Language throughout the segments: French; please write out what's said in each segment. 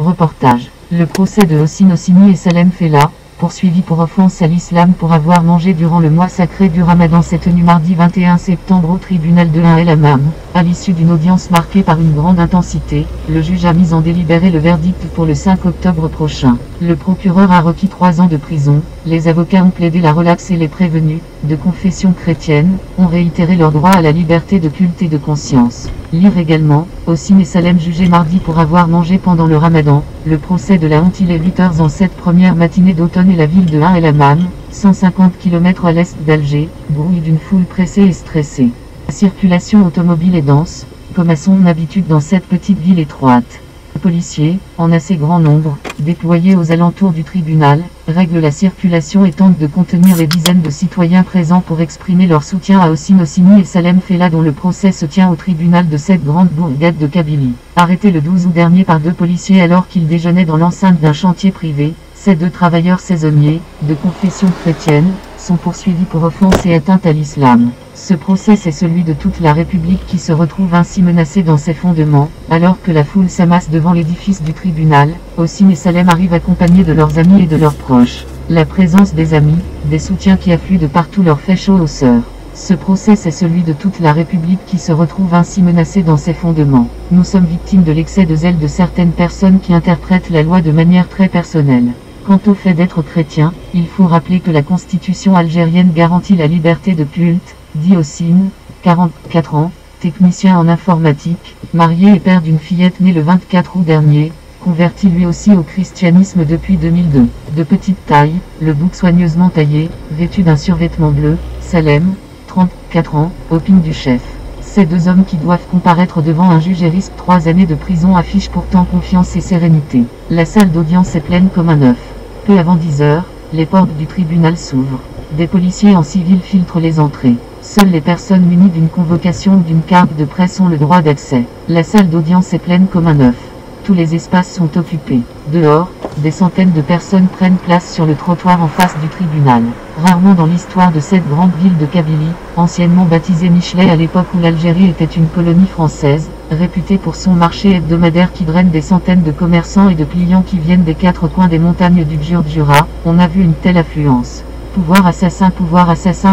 Reportage. Le procès de Hossein Hosseini et Salem Fella, poursuivis pour offense à l'islam pour avoir mangé durant le mois sacré du Ramadan, s'est tenu mardi 21 septembre au tribunal de El Hammam. À l'issue d'une audience marquée par une grande intensité, le juge a mis en délibéré le verdict pour le 5 octobre prochain. Le procureur a requis 3 ans de prison. Les avocats ont plaidé la relaxe et les prévenus, de confession chrétienne, ont réitéré leur droit à la liberté de culte et de conscience. Lire également, Hossein et Salem jugés mardi pour avoir mangé pendant le Ramadan. Le procès de la honte. Il est 8h en cette première matinée d'automne et la ville de El Hammam, 150 km à l'est d'Alger, brouille d'une foule pressée et stressée. La circulation automobile est dense, comme à son habitude dans cette petite ville étroite. Les policiers, en assez grand nombre, déployés aux alentours du tribunal, règlent la circulation et tentent de contenir les dizaines de citoyens présents pour exprimer leur soutien à Hossein Hosseini et Salem Fella, dont le procès se tient au tribunal de cette grande bourgade de Kabylie. Arrêtés le 12 août dernier par 2 policiers alors qu'ils déjeunaient dans l'enceinte d'un chantier privé, ces 2 travailleurs saisonniers, de confession chrétienne, sont poursuivis pour offense et atteinte à l'islam. Ce procès est celui de toute la République qui se retrouve ainsi menacée dans ses fondements, alors que la foule s'amasse devant l'édifice du tribunal. Hossein et Salem arrivent accompagnés de leurs amis et de leurs proches. La présence des amis, des soutiens qui affluent de partout leur fait chaud au cœur. Ce procès est celui de toute la République qui se retrouve ainsi menacée dans ses fondements. Nous sommes victimes de l'excès de zèle de certaines personnes qui interprètent la loi de manière très personnelle. Quant au fait d'être chrétien, il faut rappeler que la Constitution algérienne garantit la liberté de culte, dit Hossein, 44 ans, technicien en informatique, marié et père d'une fillette née le 24 août dernier, converti lui aussi au christianisme depuis 2002. De petite taille, le bouc soigneusement taillé, vêtu d'un survêtement bleu, Salem, 34 ans, opine du chef. Ces 2 hommes qui doivent comparaître devant un juge et risquent 3 années de prison affichent pourtant confiance et sérénité. La salle d'audience est pleine comme un œuf. Peu avant 10h, les portes du tribunal s'ouvrent. Des policiers en civil filtrent les entrées. Seules les personnes munies d'une convocation ou d'une carte de presse ont le droit d'accès. La salle d'audience est pleine comme un œuf. Tous les espaces sont occupés. Dehors, des centaines de personnes prennent place sur le trottoir en face du tribunal. Rarement dans l'histoire de cette grande ville de Kabylie, anciennement baptisée Michelet à l'époque où l'Algérie était une colonie française, réputée pour son marché hebdomadaire qui draine des centaines de commerçants et de clients qui viennent des 4 coins des montagnes du Djurdjura, on a vu une telle affluence. Pouvoir assassin,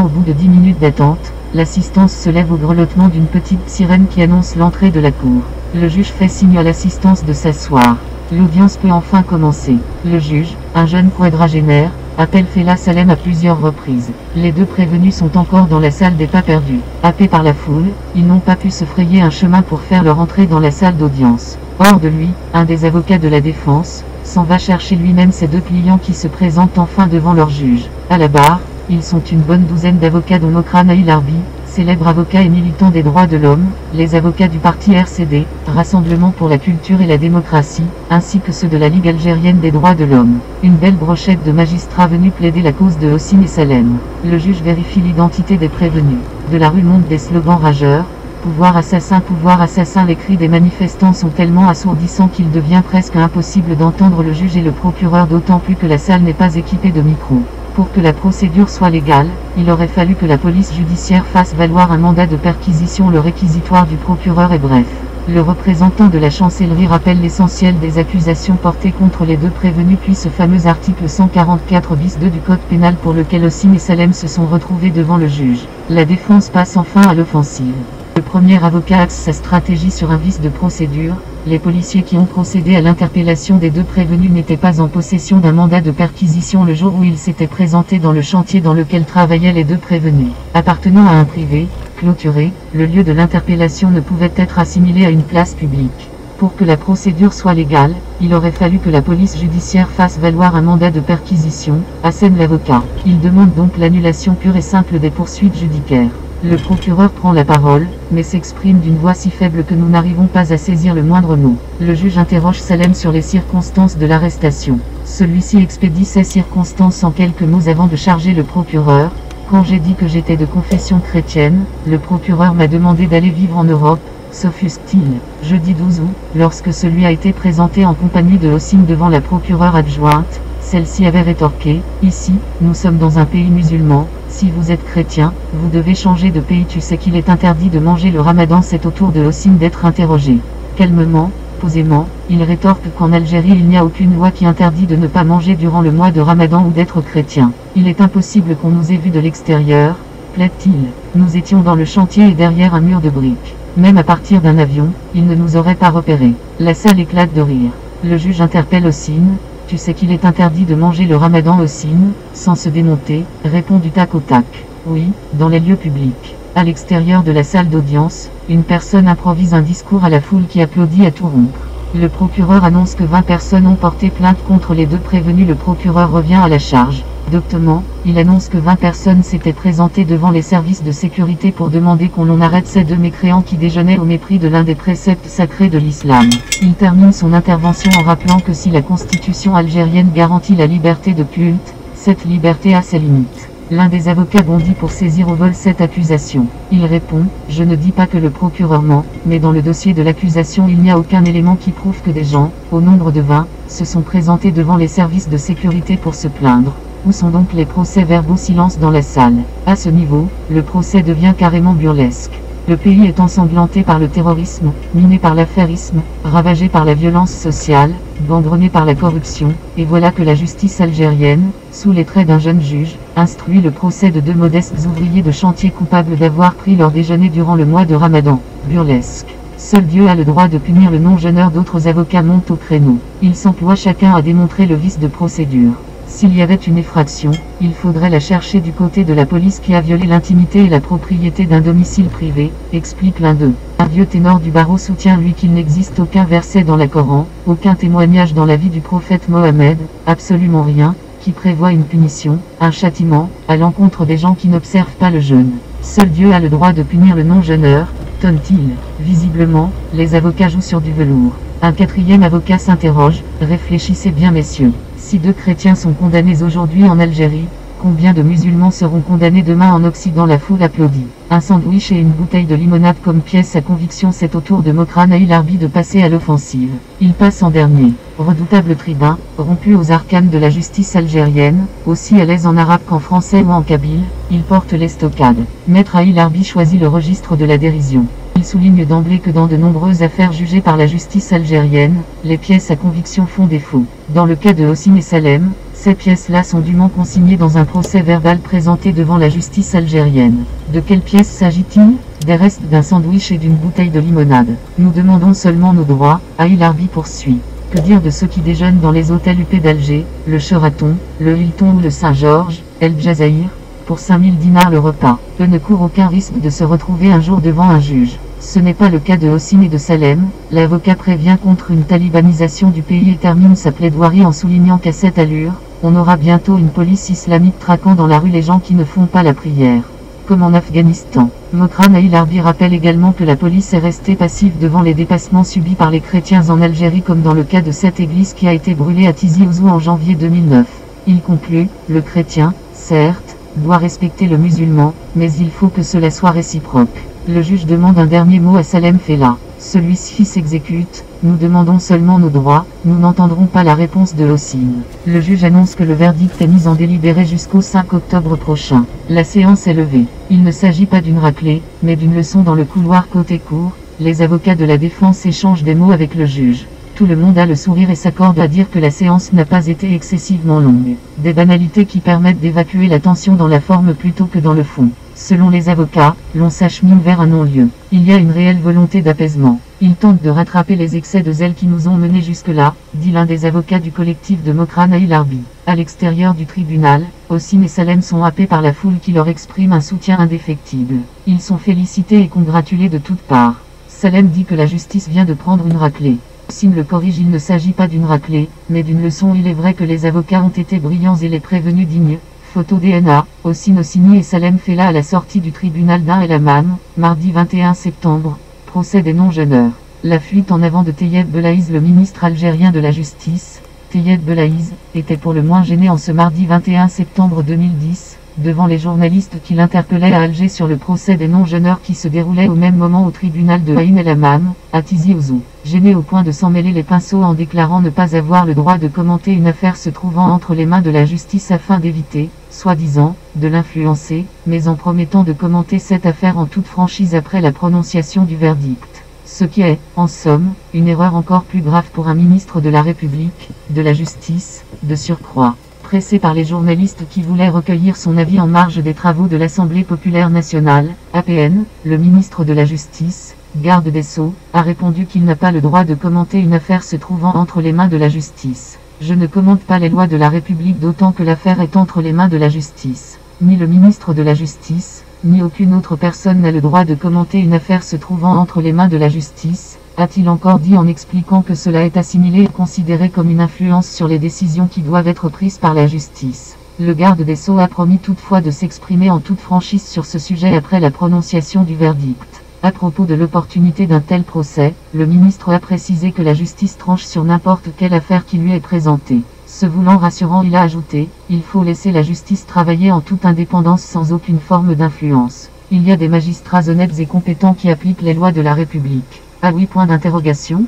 au bout de 10 minutes d'attente, l'assistance se lève au grelottement d'une petite sirène qui annonce l'entrée de la cour. Le juge fait signe à l'assistance de s'asseoir. L'audience peut enfin commencer. Le juge, un jeune quadragénaire, appelle Fella Salem à plusieurs reprises. Les 2 prévenus sont encore dans la salle des pas perdus. Happés par la foule, ils n'ont pas pu se frayer un chemin pour faire leur entrée dans la salle d'audience. Hors de lui, un des avocats de la défense s'en va chercher lui-même ses 2 clients qui se présentent enfin devant leur juge. À la barre, ils sont une bonne douzaine d'avocats dont Mokran Naïl Arbi, célèbre avocat et militant des droits de l'homme, les avocats du parti RCD, Rassemblement pour la culture et la démocratie, ainsi que ceux de la Ligue algérienne des droits de l'homme. Une belle brochette de magistrats venus plaider la cause de Hossein et Salem. Le juge vérifie l'identité des prévenus. De la rue montent des slogans rageurs. Pouvoir assassin, les cris des manifestants sont tellement assourdissants qu'il devient presque impossible d'entendre le juge et le procureur, d'autant plus que la salle n'est pas équipée de micros. Pour que la procédure soit légale, il aurait fallu que la police judiciaire fasse valoir un mandat de perquisition. Le réquisitoire du procureur est bref. Le représentant de la chancellerie rappelle l'essentiel des accusations portées contre les 2 prévenus puis ce fameux article 144 bis 2 du code pénal pour lequel Hossein et Salem se sont retrouvés devant le juge. La défense passe enfin à l'offensive. Le premier avocat axe sa stratégie sur un vice de procédure. Les policiers qui ont procédé à l'interpellation des 2 prévenus n'étaient pas en possession d'un mandat de perquisition le jour où ils s'étaient présentés dans le chantier dans lequel travaillaient les 2 prévenus. Appartenant à un privé, clôturé, le lieu de l'interpellation ne pouvait être assimilé à une place publique. Pour que la procédure soit légale, il aurait fallu que la police judiciaire fasse valoir un mandat de perquisition, assène l'avocat. Il demande donc l'annulation pure et simple des poursuites judiciaires. Le procureur prend la parole, mais s'exprime d'une voix si faible que nous n'arrivons pas à saisir le moindre mot. Le juge interroge Salem sur les circonstances de l'arrestation. Celui-ci expédie ces circonstances en quelques mots avant de charger le procureur. Quand j'ai dit que j'étais de confession chrétienne, le procureur m'a demandé d'aller vivre en Europe, s'offusque-t-il. Jeudi 12 août, lorsque celui a été présenté en compagnie de Hossein devant la procureure adjointe, celle-ci avait rétorqué, « Ici, nous sommes dans un pays musulman, si vous êtes chrétien, vous devez changer de pays. Tu sais qu'il est interdit de manger le ramadan. » C'est au tour de Hossein d'être interrogé. Calmement, Posément, il rétorque qu'en Algérie il n'y a aucune loi qui interdit de ne pas manger durant le mois de Ramadan ou d'être chrétien. Il est impossible qu'on nous ait vus de l'extérieur, plaide-t-il. Nous étions dans le chantier et derrière un mur de briques. Même à partir d'un avion, il ne nous aurait pas repérés. La salle éclate de rire. Le juge interpelle Hossein. Tu sais qu'il est interdit de manger le Ramadan, Hossein, sans se démonter, répond du tac au tac. Oui, dans les lieux publics. À l'extérieur de la salle d'audience, une personne improvise un discours à la foule qui applaudit à tout rompre. Le procureur annonce que 20 personnes ont porté plainte contre les deux prévenus. Le procureur revient à la charge. Doctement, il annonce que 20 personnes s'étaient présentées devant les services de sécurité pour demander qu'on l'on arrête ces deux mécréants qui déjeunaient au mépris de l'un des préceptes sacrés de l'islam. Il termine son intervention en rappelant que si la constitution algérienne garantit la liberté de culte, cette liberté a ses limites. L'un des avocats bondit pour saisir au vol cette accusation. Il répond, je ne dis pas que le procureur ment, mais dans le dossier de l'accusation il n'y a aucun élément qui prouve que des gens, au nombre de 20, se sont présentés devant les services de sécurité pour se plaindre. Où sont donc les procès-verbaux? Silence dans la salle. À ce niveau, le procès devient carrément burlesque. Le pays est ensanglanté par le terrorisme, miné par l'affairisme, ravagé par la violence sociale, gangrené par la corruption, et voilà que la justice algérienne, sous les traits d'un jeune juge, instruit le procès de deux modestes ouvriers de chantier coupables d'avoir pris leur déjeuner durant le mois de Ramadan. Burlesque. Seul Dieu a le droit de punir le non-jeuneur. D'autres avocats montent au créneau. Ils s'emploient chacun à démontrer le vice de procédure. S'il y avait une effraction, il faudrait la chercher du côté de la police qui a violé l'intimité et la propriété d'un domicile privé, explique l'un d'eux. Un vieux ténor du barreau soutient lui qu'il n'existe aucun verset dans la Coran, aucun témoignage dans la vie du prophète Mohammed, absolument rien, qui prévoit une punition, un châtiment, à l'encontre des gens qui n'observent pas le jeûne. Seul Dieu a le droit de punir le non-jeûneur, tonne-t-il. Visiblement, les avocats jouent sur du velours. Un quatrième avocat s'interroge, réfléchissez bien messieurs. Si 2 chrétiens sont condamnés aujourd'hui en Algérie, combien de musulmans seront condamnés demain en Occident? La foule applaudit. Un sandwich et une bouteille de limonade comme pièce à conviction. C'est au tour de Mokrane Aïl-Arbi de passer à l'offensive. Il passe en dernier. Redoutable tribun, rompu aux arcanes de la justice algérienne, aussi à l'aise en arabe qu'en français ou en kabyle, il porte l'estocade. Maître Aïl-Arbi choisit le registre de la dérision. Il souligne d'emblée que dans de nombreuses affaires jugées par la justice algérienne, les pièces à conviction font défaut. Dans le cas de Hossein et Salem, ces pièces-là sont dûment consignées dans un procès verbal présenté devant la justice algérienne. De quelles pièces s'agit-il? Des restes d'un sandwich et d'une bouteille de limonade. Nous demandons seulement nos droits, Aïl-Arbi poursuit. Que dire de ceux qui déjeunent dans les hôtels UP d'Alger, le Sheraton, le Hilton ou le Saint-Georges, El Jazaïr, pour 5000 dinars le repas? Eux ne courent aucun risque de se retrouver un jour devant un juge. Ce n'est pas le cas de Hossein et de Salem. L'avocat prévient contre une talibanisation du pays et termine sa plaidoirie en soulignant qu'à cette allure, on aura bientôt une police islamique traquant dans la rue les gens qui ne font pas la prière. Comme en Afghanistan. Mokrane Aïl-Arbi rappelle également que la police est restée passive devant les dépassements subis par les chrétiens en Algérie, comme dans le cas de cette église qui a été brûlée à Tizi Ouzou en janvier 2009. Il conclut, le chrétien, certes, doit respecter le musulman, mais il faut que cela soit réciproque. Le juge demande un dernier mot à Salem Fella. Celui-ci s'exécute. Nous demandons seulement nos droits, nous n'entendrons pas la réponse de Hossein. Le juge annonce que le verdict est mis en délibéré jusqu'au 5 octobre prochain. La séance est levée. Il ne s'agit pas d'une raclée, mais d'une leçon dans le couloir côté cour. Les avocats de la défense échangent des mots avec le juge. Tout le monde a le sourire et s'accorde à dire que la séance n'a pas été excessivement longue. Des banalités qui permettent d'évacuer la tension dans la forme plutôt que dans le fond. Selon les avocats, l'on s'achemine vers un non-lieu. Il y a une réelle volonté d'apaisement. Ils tentent de rattraper les excès de zèle qui nous ont menés jusque-là, dit l'un des avocats du collectif de Mokrane Aïl-Arbi. À l'extérieur du tribunal, Hossein et Salem sont happés par la foule qui leur exprime un soutien indéfectible. Ils sont félicités et congratulés de toutes parts. Salem dit que la justice vient de prendre une raclée. Hossein le corrige, il ne s'agit pas d'une raclée, mais d'une leçon. Il est vrai que les avocats ont été brillants et les prévenus dignes. Photo DNA, Hossein Hosseini et Salem Fella à la sortie du tribunal d'Ain El Hammam, mardi 21 septembre, procès des non-jeûneurs. La fuite en avant de Tayeb Belaïz, le ministre algérien de la Justice. Tayeb Belaïz était pour le moins gêné en ce mardi 21 septembre 2010, devant les journalistes qui l'interpellaient à Alger sur le procès des non-jeûneurs qui se déroulait au même moment au tribunal de Ain El Hammam, à Tizi Ouzou. Gêné au point de s'en mêler les pinceaux en déclarant ne pas avoir le droit de commenter une affaire se trouvant entre les mains de la justice afin d'éviter, soi-disant, de l'influencer, mais en promettant de commenter cette affaire en toute franchise après la prononciation du verdict. Ce qui est, en somme, une erreur encore plus grave pour un ministre de la République, de la Justice, de surcroît. Pressé par les journalistes qui voulaient recueillir son avis en marge des travaux de l'Assemblée populaire nationale, APN, le ministre de la Justice, garde des Sceaux, a répondu qu'il n'a pas le droit de commenter une affaire se trouvant entre les mains de la justice. Je ne commente pas les lois de la République d'autant que l'affaire est entre les mains de la justice. Ni le ministre de la Justice, ni aucune autre personne n'a le droit de commenter une affaire se trouvant entre les mains de la justice, a-t-il encore dit en expliquant que cela est assimilé et considéré comme une influence sur les décisions qui doivent être prises par la justice. Le garde des Sceaux a promis toutefois de s'exprimer en toute franchise sur ce sujet après la prononciation du verdict. À propos de l'opportunité d'un tel procès, le ministre a précisé que la justice tranche sur n'importe quelle affaire qui lui est présentée. Se voulant rassurant, il a ajouté « Il faut laisser la justice travailler en toute indépendance sans aucune forme d'influence. Il y a des magistrats honnêtes et compétents qui appliquent les lois de la République. » Ah oui, point d'interrogation.